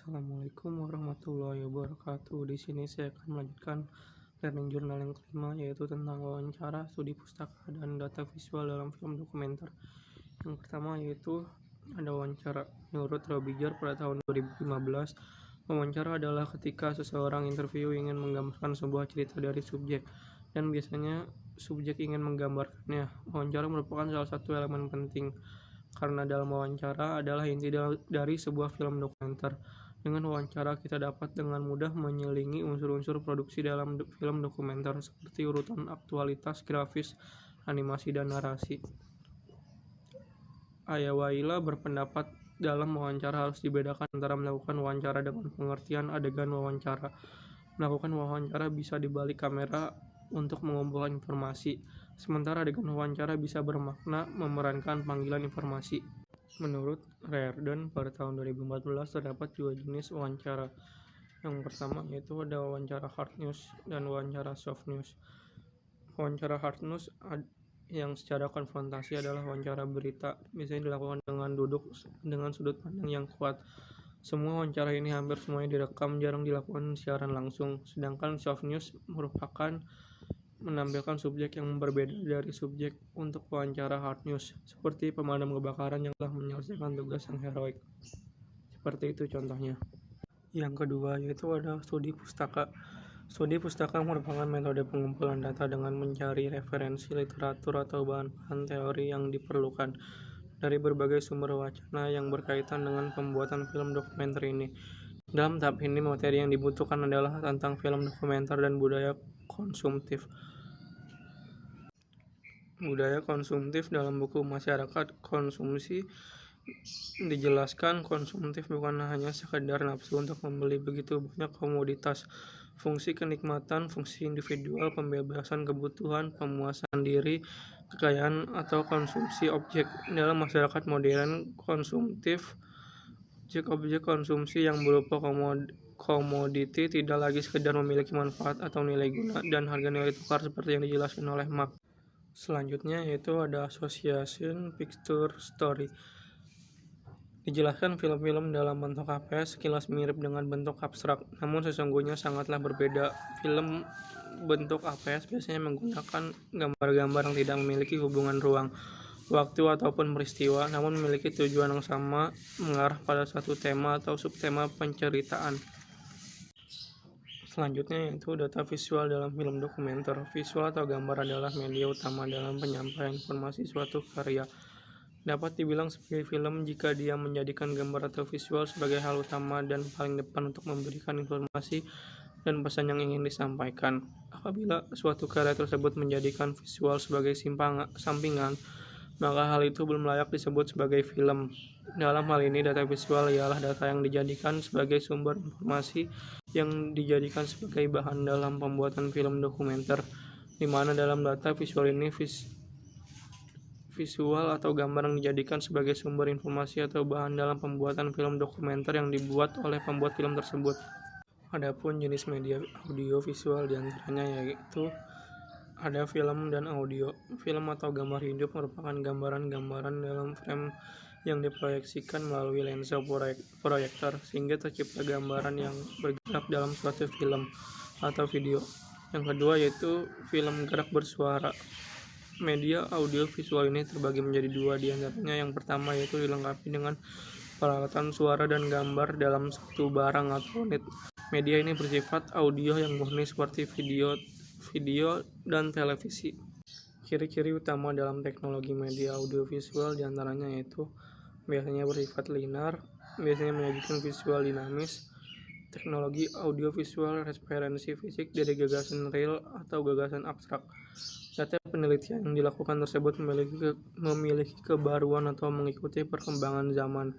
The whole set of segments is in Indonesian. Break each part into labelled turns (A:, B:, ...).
A: Assalamualaikum warahmatullahi wabarakatuh. Di sini saya akan melanjutkan learning journal yang kelima, yaitu tentang wawancara, studi pustaka, dan data visual dalam film dokumenter. Yang pertama yaitu ada wawancara. Menurut Robiger pada tahun 2015, wawancara adalah ketika seseorang interview ingin menggambarkan sebuah cerita dari subjek, dan biasanya subjek ingin menggambarkannya. Wawancara merupakan salah satu elemen penting, karena dalam wawancara adalah inti dari sebuah film dokumenter. Dengan wawancara, kita dapat dengan mudah menyelingi unsur-unsur produksi dalam film dokumenter, seperti urutan aktualitas, grafis, animasi, dan narasi. Ayawaila berpendapat dalam wawancara harus dibedakan antara melakukan wawancara dengan pengertian adegan wawancara. Melakukan wawancara bisa di balik kamera untuk mengumpulkan informasi, sementara adegan wawancara bisa bermakna memerankan panggilan informasi. Menurut Reardon, pada tahun 2014 terdapat dua jenis wawancara. Yang pertama yaitu ada wawancara hard news dan wawancara soft news. Wawancara hard news yang secara konfrontasi adalah wawancara berita, biasanya dilakukan dengan duduk dengan sudut pandang yang kuat. Semua wawancara ini hampir semuanya direkam, jarang dilakukan siaran langsung. Sedangkan soft news merupakan menampilkan subjek yang berbeda dari subjek untuk wawancara hard news, seperti pemadam kebakaran yang telah menyelesaikan tugas yang heroik. Seperti itu contohnya. Yang kedua yaitu ada studi pustaka. Studi pustaka merupakan metode pengumpulan data dengan mencari referensi literatur atau bahan-bahan teori yang diperlukan dari berbagai sumber wacana yang berkaitan dengan pembuatan film dokumenter ini. Dalam tahap ini, materi yang dibutuhkan adalah tentang film dokumenter dan budaya konsumtif. Budaya konsumtif dalam buku Masyarakat Konsumsi dijelaskan konsumtif bukan hanya sekedar nafsu untuk membeli begitu banyak komoditas. Fungsi kenikmatan, fungsi individual, pembebasan kebutuhan, pemuasan diri, kekayaan atau konsumsi objek. Dalam masyarakat modern konsumtif, objek-objek konsumsi yang berupa komoditi tidak lagi sekedar memiliki manfaat atau nilai guna dan harga nilai tukar seperti yang dijelaskan oleh Marx. Selanjutnya yaitu ada Association Picture Story. Dijelaskan film-film dalam bentuk APS sekilas mirip dengan bentuk abstrak, namun sesungguhnya sangatlah berbeda. Film bentuk APS biasanya menggunakan gambar-gambar yang tidak memiliki hubungan ruang, waktu ataupun peristiwa, namun memiliki tujuan yang sama, mengarah pada satu tema atau subtema penceritaan. Selanjutnya yaitu data visual dalam film dokumenter. Visual atau gambar adalah media utama dalam penyampaian informasi suatu karya. Dapat dibilang sebagai film jika dia menjadikan gambar atau visual sebagai hal utama dan paling depan untuk memberikan informasi dan pesan yang ingin disampaikan. Apabila suatu karya tersebut menjadikan visual sebagai sampingan, maka hal itu belum layak disebut sebagai film. Dalam hal ini, data visual ialah data yang dijadikan sebagai sumber informasi yang dijadikan sebagai bahan dalam pembuatan film dokumenter, di mana dalam data visual ini visual atau gambar yang dijadikan sebagai sumber informasi atau bahan dalam pembuatan film dokumenter yang dibuat oleh pembuat film tersebut. Adapun jenis media audio visual diantaranya yaitu ada film dan audio. Film atau gambar hidup merupakan gambaran-gambaran dalam frame yang diproyeksikan melalui lensa proyektor sehingga tercipta gambaran yang bergerak dalam suatu film atau video. Yang kedua yaitu film gerak bersuara. Media audio visual ini terbagi menjadi dua, diantaranya yang pertama yaitu dilengkapi dengan peralatan suara dan gambar dalam satu barang atau unit. Media ini bersifat audio yang murni seperti video dan televisi. Ciri-ciri utama dalam teknologi media audiovisual diantaranya yaitu biasanya bersifat linear, biasanya menyajikan visual dinamis. Teknologi audiovisual referensi fisik dari gagasan real atau gagasan abstrak. Data penelitian yang dilakukan tersebut memiliki kebaruan atau mengikuti perkembangan zaman,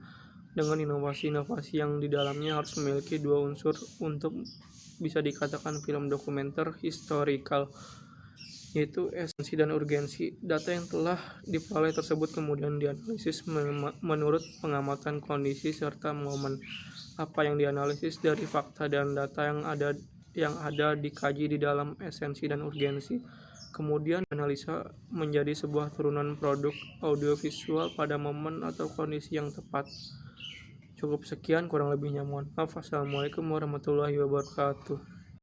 A: dengan inovasi-inovasi yang di dalamnya harus memiliki dua unsur untuk bisa dikatakan film dokumenter historical, yaitu esensi dan urgensi. Data yang telah diperoleh tersebut kemudian dianalisis menurut pengamatan kondisi serta momen. Apa yang dianalisis dari fakta dan data yang ada dikaji di dalam esensi dan urgensi. Kemudian analisa menjadi sebuah turunan produk audiovisual pada momen atau kondisi yang tepat. Cukup sekian, kurang lebihnya mohon maaf. Assalamualaikum warahmatullahi wabarakatuh.